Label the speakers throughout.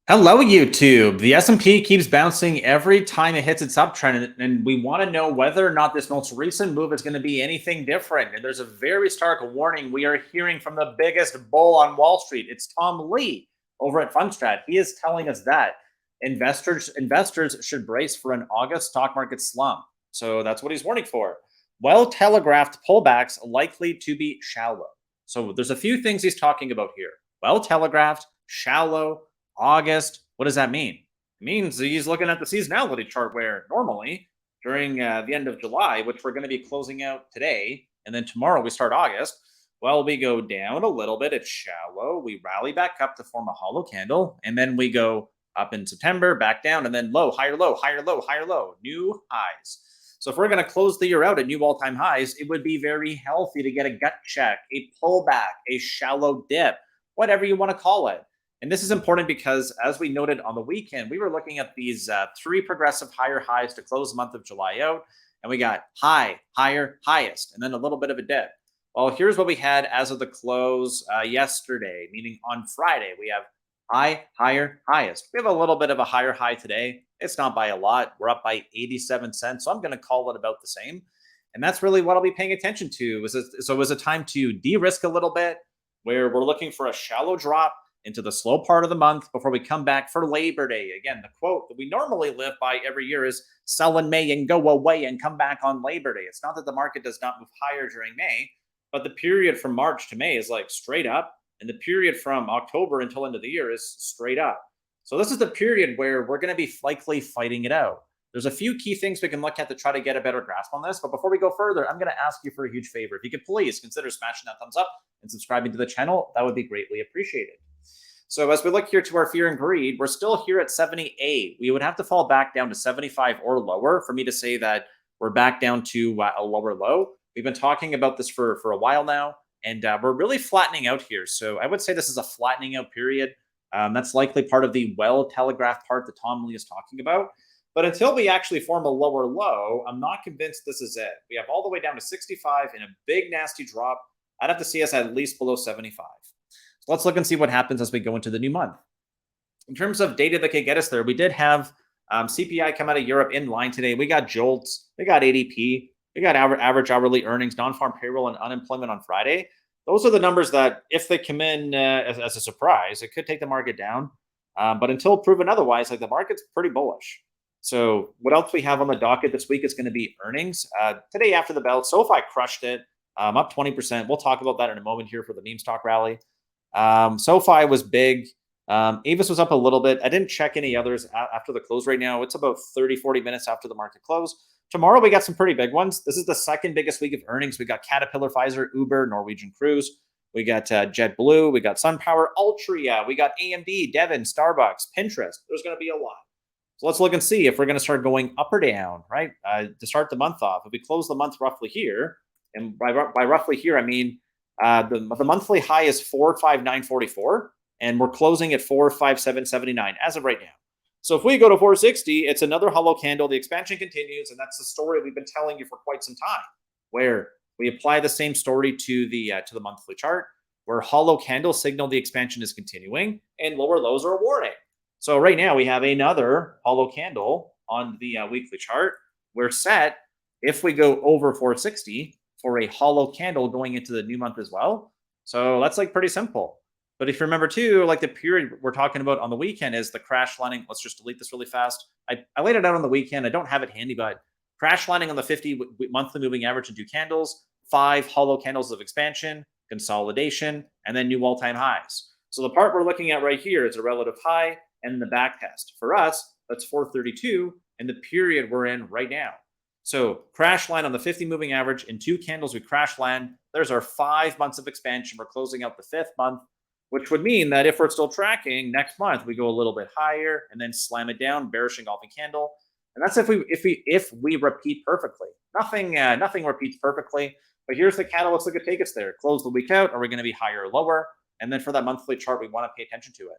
Speaker 1: Hello, YouTube. The S&P keeps bouncing every time it hits its uptrend, and we want to know whether or not this most recent move is going to be anything different. And there's a very stark warning we are hearing from the biggest bull on Wall Street. It's Tom Lee over at Fundstrat. He is telling us that investors should brace for an August stock market slump. So that's what he's warning for. Well telegraphed pullbacks likely to be shallow. So there's a few things he's talking about here. Well telegraphed, shallow, August. What does that mean? It means he's looking at the seasonality chart where normally during the end of July, which we're going to be closing out today, and then tomorrow we start August. Well, we go down a little bit. It's shallow. We rally back up to form a hollow candle, and then we go up in September, back down, and then low, higher, low, higher, low, higher, low, new highs. So if we're going to close the year out at new all-time highs, it would be very healthy to get a gut check, a pullback, a shallow dip, whatever you want to call it. And this is important because, as we noted on the weekend, we were looking at these three progressive higher highs to close the month of July out. And we got high, higher, highest, and then a little bit of a dip. Well, here's what we had as of the close yesterday, meaning on Friday. We have high, higher, highest. We have a little bit of a higher high today. It's not by a lot. We're up by 87 cents. So I'm going to call it about the same. And that's really what I'll be paying attention to. So it was a time to de-risk a little bit, where we're looking for a shallow drop into the slow part of the month before we come back for Labor Day. Again, the quote that we normally live by every year is sell in May and go away and come back on Labor Day. It's not that the market does not move higher during May, but the period from March to May is like straight up, and the period from October until end of the year is straight up. So this is the period where we're going to be likely fighting it out. There's a few key things we can look at to try to get a better grasp on this. But before we go further, I'm going to ask you for a huge favor. If you could please consider smashing that thumbs up and subscribing to the channel, that would be greatly appreciated. So as we look here to our fear and greed, we're still here at 78. We would have to fall back down to 75 or lower for me to say that we're back down to a lower low. We've been talking about this for a while now, and we're really flattening out here. So I would say this is a flattening out period. That's likely part of the well-telegraphed part that Tom Lee is talking about. But until we actually form a lower low, I'm not convinced this is it. We have all the way down to 65 in a big, nasty drop. I'd have to see us at least below 75. Let's look and see what happens as we go into the new month. In terms of data that could get us there, we did have CPI come out of Europe in line today. We got JOLTS, we got ADP, we got average hourly earnings, non-farm payroll, and unemployment on Friday. Those are the numbers that, if they come in as a surprise, it could take the market down. But until proven otherwise, like the market's pretty bullish. So what else we have on the docket this week is going to be earnings. Today after the bell, SoFi crushed it, up 20%. We'll talk about that in a moment here for the meme stock rally. SoFi was big. Avis was up a little bit. I didn't check any others after the close right now. It's about 30-40 minutes after the market close. Tomorrow, we got some pretty big ones. This is the second biggest week of earnings. We got Caterpillar, Pfizer, Uber, Norwegian Cruise. We got JetBlue. We got SunPower, Altria. We got AMD, Devon, Starbucks, Pinterest. There's going to be a lot. So let's look and see if we're going to start going up or down, right? To start the month off. If we close the month roughly here, and by roughly here, I mean, the monthly high is 459.44, and we're closing at 457.79 as of right now. So if we go to 460, it's another hollow candle. The expansion continues, and that's the story we've been telling you for quite some time, where we apply the same story to the monthly chart, where hollow candles signal the expansion is continuing, and lower lows are a warning. So right now we have another hollow candle on the weekly chart. We're set if we go over 460 for a hollow candle going into the new month as well. So that's like pretty simple. But if you remember too, like the period we're talking about on the weekend is the crash landing. Let's just delete this really fast. I laid it out on the weekend. I don't have it handy, but crash landing on the 50 monthly moving average in 2 candles, 5 hollow candles of expansion, consolidation, and then new all-time highs. So the part we're looking at right here is a relative high and the back test. For us, that's 432 and the period we're in right now. So crash land on the 50 moving average in 2 candles, we crash land. There's our 5 months of expansion. We're closing out the 5th month, which would mean that if we're still tracking next month, we go a little bit higher and then slam it down, bearish engulfing candle. And that's if we repeat perfectly. Nothing repeats perfectly. But here's the catalyst that could take us there. Close the week out. Are we going to be higher or lower? And then for that monthly chart, we want to pay attention to it.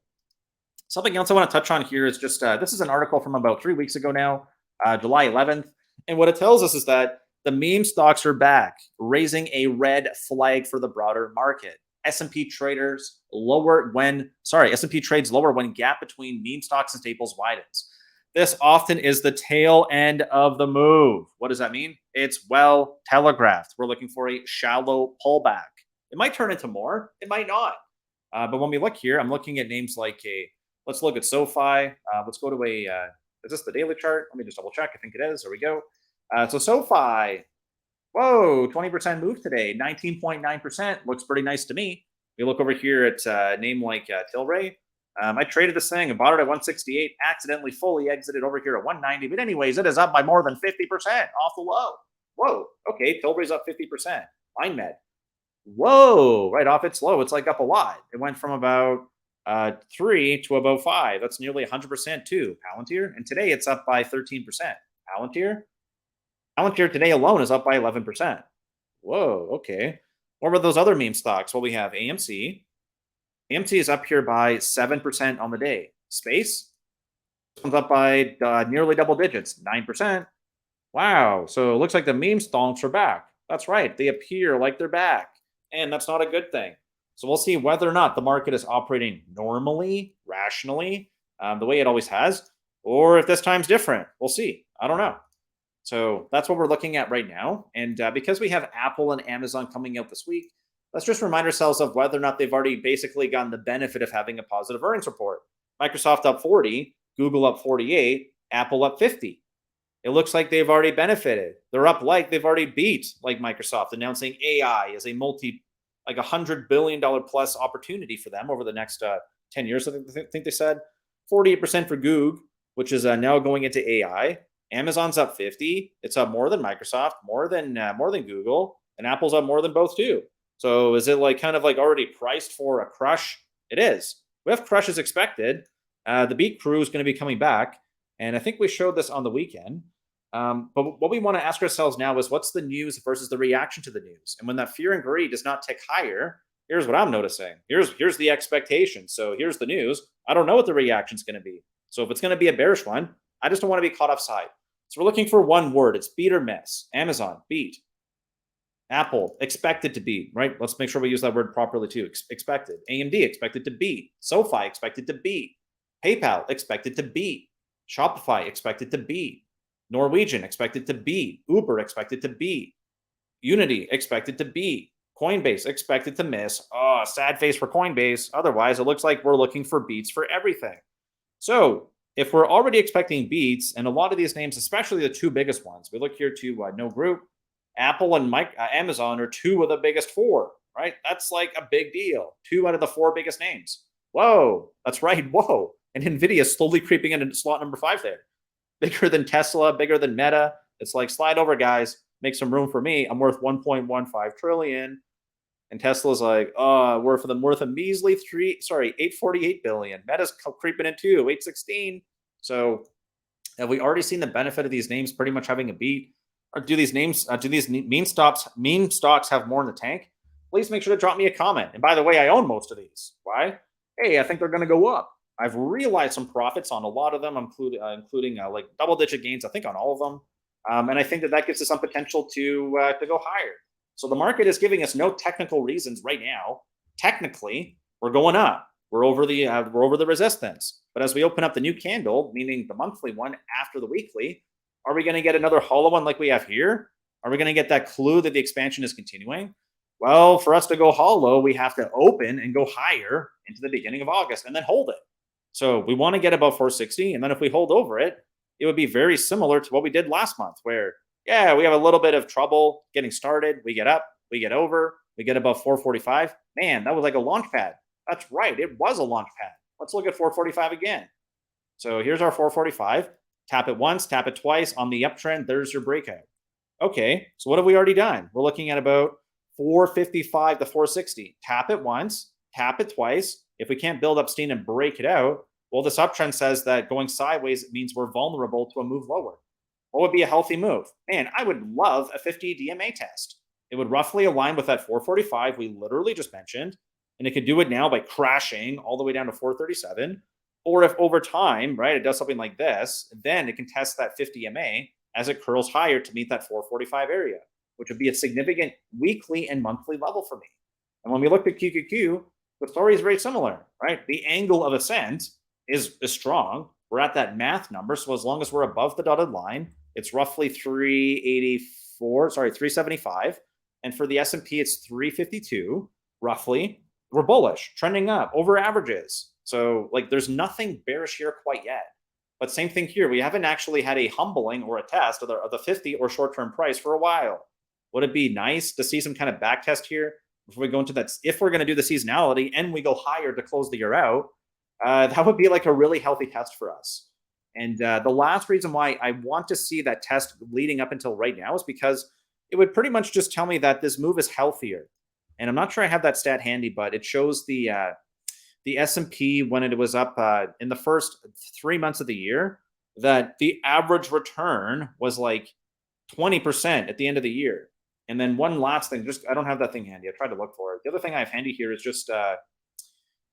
Speaker 1: Something else I want to touch on here is just this is an article from about 3 weeks ago now, July 11th. And what it tells us is that the meme stocks are back, raising a red flag for the broader market. S&P traders lower when, sorry, S&P trades lower when gap between meme stocks and staples widens. This often is the tail end of the move. What does that mean? It's well telegraphed. We're looking for a shallow pullback. It might turn into more, it might not. But when we look here, I'm looking at names like let's look at SoFi. Let's go to is this the daily chart? Let me just double check. I think it is. There we go. So SoFi, whoa, 20% move today, 19.9%. Looks pretty nice to me. We look over here at a name like Tilray. I traded this thing and bought it at 168, accidentally fully exited over here at 190. But anyways, it is up by more than 50% off the low. Whoa, okay, Tilray's up 50%. MindMed, whoa, right off its low, it's like up a lot. It went from about 3 to about 5. That's nearly 100% too. Palantir, and today it's up by 13%. Palantir today alone is up by 11%. Whoa, okay. What were those other meme stocks? Well, we have AMC. AMC is up here by 7% on the day. Space comes up by nearly double digits, 9%. Wow. So it looks like the meme stonks are back. That's right. They appear like they're back. And that's not a good thing. So we'll see whether or not the market is operating normally, rationally, the way it always has, or if this time's different. We'll see. I don't know. So that's what we're looking at right now. And because we have Apple and Amazon coming out this week, let's just remind ourselves of whether or not they've already basically gotten the benefit of having a positive earnings report. Microsoft up 40, Google up 48, Apple up 50. It looks like they've already benefited. They're up like they've already beat, like Microsoft, announcing AI as a like $100 billion plus opportunity for them over the next 10 years. I think they said 48% for Google, which is now going into AI. Amazon's up 50. It's up more than Microsoft, more than Google, and Apple's up more than both too. So is it like kind of like already priced for a crush? It is. We have crushes expected. The beat crew is going to be coming back. And I think we showed this on the weekend. But what we want to ask ourselves now is what's the news versus the reaction to the news? And when that fear and greed does not tick higher, here's what I'm noticing. Here's the expectation. So here's the news. I don't know what the reaction is going to be. So if it's going to be a bearish one, I just don't want to be caught offside. So we're looking for one word. It's beat or miss. Amazon, beat. Apple, expected to beat, right? Let's make sure we use that word properly too. Expected. AMD, expected to beat. SoFi, expected to beat. PayPal, expected to beat. Shopify, expected to beat. Norwegian, expected to beat. Uber, expected to beat. Unity, expected to beat. Coinbase, expected to miss. Oh, sad face for Coinbase. Otherwise, it looks like we're looking for beats for everything. So if we're already expecting beats, and a lot of these names, especially the two biggest ones, we look here to No Group, Apple and Amazon are two of the biggest four, right? That's like a big deal. 2 out of the 4 biggest names. Whoa, that's right. Whoa. And NVIDIA is slowly creeping into slot number 5 there. Bigger than Tesla, bigger than Meta. It's like, slide over, guys. Make some room for me. I'm worth 1.15 trillion. And Tesla's like, worth a measly 848 billion. Meta's creeping in too, 816. So have we already seen the benefit of these names pretty much having a beat? Or do these meme stocks have more in the tank? Please make sure to drop me a comment. And by the way, I own most of these. Why? Hey, I think they're going to go up. I've realized some profits on a lot of them, including like double-digit gains, I think, on all of them. And I think that gives us some potential to go higher. So the market is giving us no technical reasons right now. Technically, we're going up. We're over the resistance. But as we open up the new candle, meaning the monthly one after the weekly, are we going to get another hollow one like we have here? Are we going to get that clue that the expansion is continuing? Well, for us to go hollow, we have to open and go higher into the beginning of August and then hold it. So we want to get above 460. And then if we hold over it, it would be very similar to what we did last month where, yeah, we have a little bit of trouble getting started. We get up, we get over, we get above 445. Man, that was like a launch pad. That's right. It was a launch pad. Let's look at 445 again. So here's our 445. Tap it once, tap it twice. On the uptrend, there's your breakout. Okay, so what have we already done? We're looking at about 455 to 460. Tap it once, tap it twice. If we can't build up steam and break it out, well, this uptrend says that going sideways means we're vulnerable to a move lower. What would be a healthy move? Man, I would love a 50 DMA test. It would roughly align with that 445 we literally just mentioned, and it could do it now by crashing all the way down to 437. Or if over time, right, it does something like this, then it can test that 50 MA as it curls higher to meet that 445 area, which would be a significant weekly and monthly level for me. And when we look at QQQ, the story is very similar, right? The angle of ascent is strong. We're at that math number. So as long as we're above the dotted line, it's roughly 384, sorry, 375. And for the S&P, it's 352, roughly. We're bullish, trending up, over averages. So like there's nothing bearish here quite yet. But same thing here. We haven't actually had a humbling or a test of the 50 or short-term price for a while. Would it be nice to see some kind of back test here before we go into that? If we're going to do the seasonality and we go higher to close the year out, that would be like a really healthy test for us. And the last reason why I want to see that test leading up until right now is because it would pretty much just tell me that this move is healthier. And I'm not sure I have that stat handy, but it shows the S&P when it was up in the first 3 months of the year, that the average return was like 20% at the end of the year. And then one last thing, just I don't have that thing handy. I tried to look for it. The other thing I have handy here is just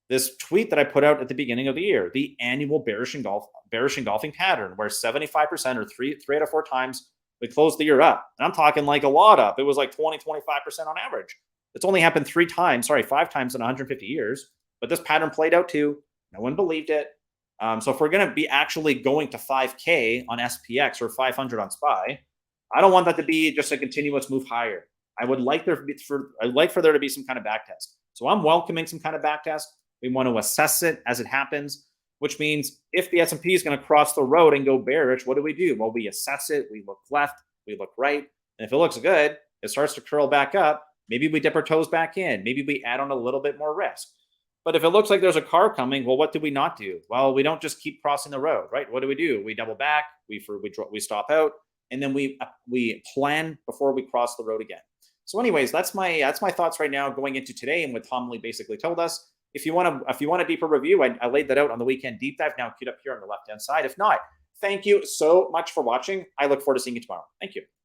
Speaker 1: this tweet that I put out at the beginning of the year, the annual bearish engulfing pattern, where 75% or three out of 4 times we closed the year up. And I'm talking like a lot up. It was like 20, 25% on average. It's only happened 5 times in 150 years. But this pattern played out too. No one believed it. So if we're going to be actually going to 5K on SPX or 500 on SPY, I don't want that to be just a continuous move higher. I'd like for there to be some kind of back test. So I'm welcoming some kind of back test. We want to assess it as it happens, which means if the S&P is going to cross the road and go bearish, what do? Well, we assess it. We look left. We look right. And if it looks good, it starts to curl back up. Maybe we dip our toes back in. Maybe we add on a little bit more risk. But if it looks like there's a car coming, well, what do we not do? Well, we don't just keep crossing the road, right? What do? We double back, we stop out, and then we plan before we cross the road again. So, anyways, that's my thoughts right now going into today, and what Tom Lee basically told us. If you want a deeper review, I laid that out on the weekend deep dive, now queued up here on the left hand side. If not, thank you so much for watching. I look forward to seeing you tomorrow. Thank you.